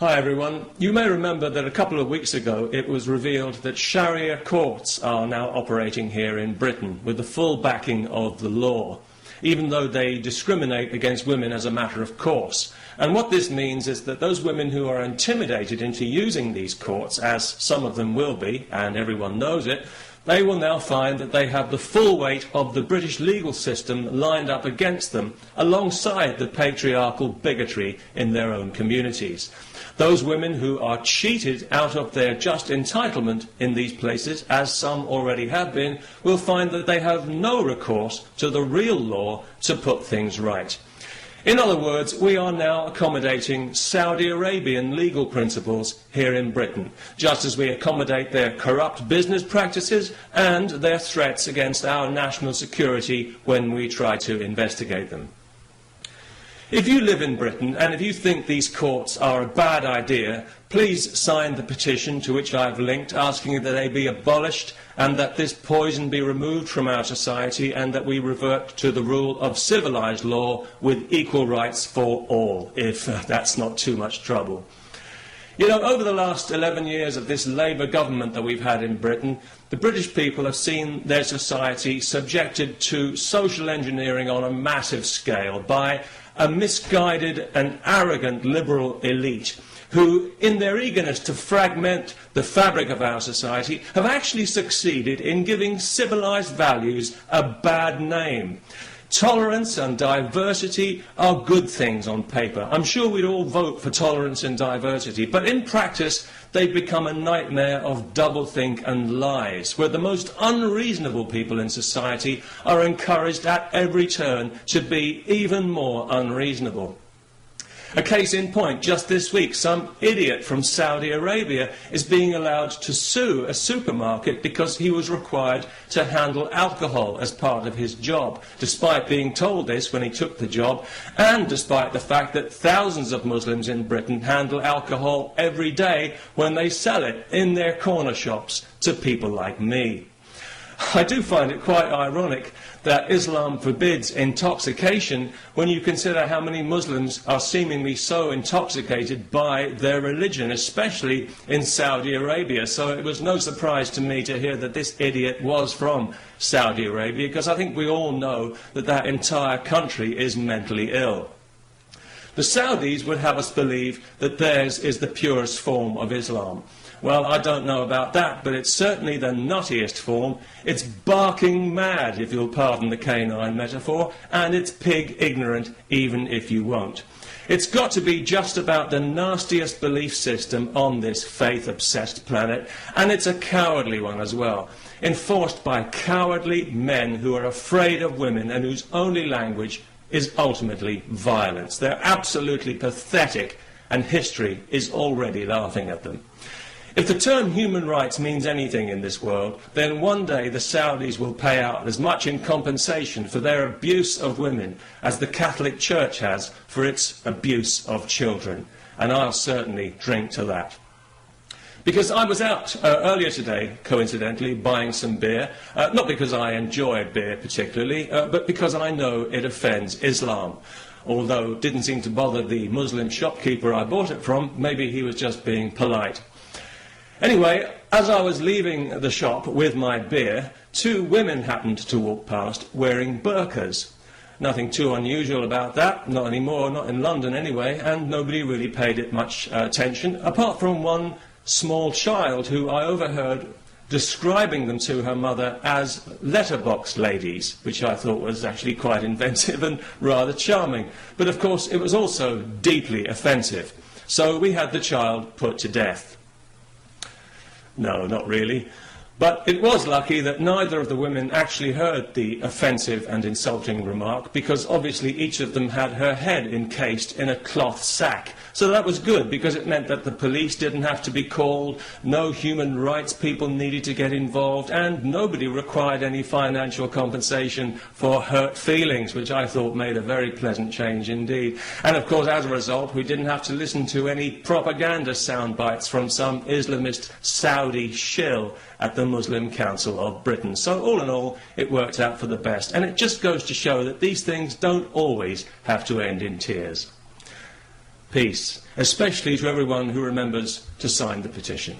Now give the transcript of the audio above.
Hi everyone. You may remember that a couple of weeks ago it was revealed that Sharia courts are now operating here in Britain with the full backing of the law, even though they discriminate against women as a matter of course. And what this means is that those women who are intimidated into using these courts, as some of them will be, and everyone knows it, they will now find that they have the full weight of the British legal system lined up against them, alongside the patriarchal bigotry in their own communities. Those women who are cheated out of their just entitlement in these places, as some already have been, will find that they have no recourse to the real law to put things right. In other words, we are now accommodating Saudi Arabian legal principles here in Britain, just as we accommodate their corrupt business practices and their threats against our national security when we try to investigate them. If you live in Britain and if you think these courts are a bad idea, please sign the petition to which I have linked, asking that they be abolished and that this poison be removed from our society and that we revert to the rule of civilised law with equal rights for all, if that's not too much trouble. You know, over the last 11 years of this Labour government that we've had in Britain, the British people have seen their society subjected to social engineering on a massive scale by a misguided and arrogant liberal elite who, in their eagerness to fragment the fabric of our society, have actually succeeded in giving civilised values a bad name. Tolerance and diversity are good things on paper. I'm sure we'd all vote for tolerance and diversity, but in practice they've become a nightmare of doublethink and lies, where the most unreasonable people in society are encouraged at every turn to be even more unreasonable. A case in point, just this week, some idiot from Saudi Arabia is being allowed to sue a supermarket because he was required to handle alcohol as part of his job, despite being told this when he took the job, and despite the fact that thousands of Muslims in Britain handle alcohol every day when they sell it in their corner shops to people like me. I do find it quite ironic that Islam forbids intoxication when you consider how many Muslims are seemingly so intoxicated by their religion, especially in Saudi Arabia. So it was no surprise to me to hear that this idiot was from Saudi Arabia, because I think we all know that that entire country is mentally ill. The Saudis would have us believe that theirs is the purest form of Islam. Well, I don't know about that, but it's certainly the nuttiest form. It's barking mad, if you'll pardon the canine metaphor, and it's pig ignorant, even if you won't. It's got to be just about the nastiest belief system on this faith-obsessed planet, and it's a cowardly one as well, enforced by cowardly men who are afraid of women and whose only language is ultimately violence. They're absolutely pathetic, and history is already laughing at them. If the term human rights means anything in this world, then one day the Saudis will pay out as much in compensation for their abuse of women as the Catholic Church has for its abuse of children. And I'll certainly drink to that. Because I was out earlier today, coincidentally, buying some beer, not because I enjoy beer particularly, but because I know it offends Islam. Although it didn't seem to bother the Muslim shopkeeper I bought it from, maybe he was just being polite. Anyway, as I was leaving the shop with my beer, two women happened to walk past wearing burqas. Nothing too unusual about that, not anymore, not in London anyway, and nobody really paid it much attention, apart from one small child who I overheard describing them to her mother as letterbox ladies, which I thought was actually quite inventive and rather charming. But of course it was also deeply offensive. So we had the child put to death. No, not really. But it was lucky that neither of the women actually heard the offensive and insulting remark, because obviously each of them had her head encased in a cloth sack. So that was good, because it meant that the police didn't have to be called, no human rights people needed to get involved, and nobody required any financial compensation for hurt feelings, which I thought made a very pleasant change indeed. And of course, as a result, we didn't have to listen to any propaganda sound bites from some Islamist Saudi shill at the Muslim Council of Britain. So all in all, it worked out for the best. And it just goes to show that these things don't always have to end in tears. peace, especially to everyone who remembers to sign the petition.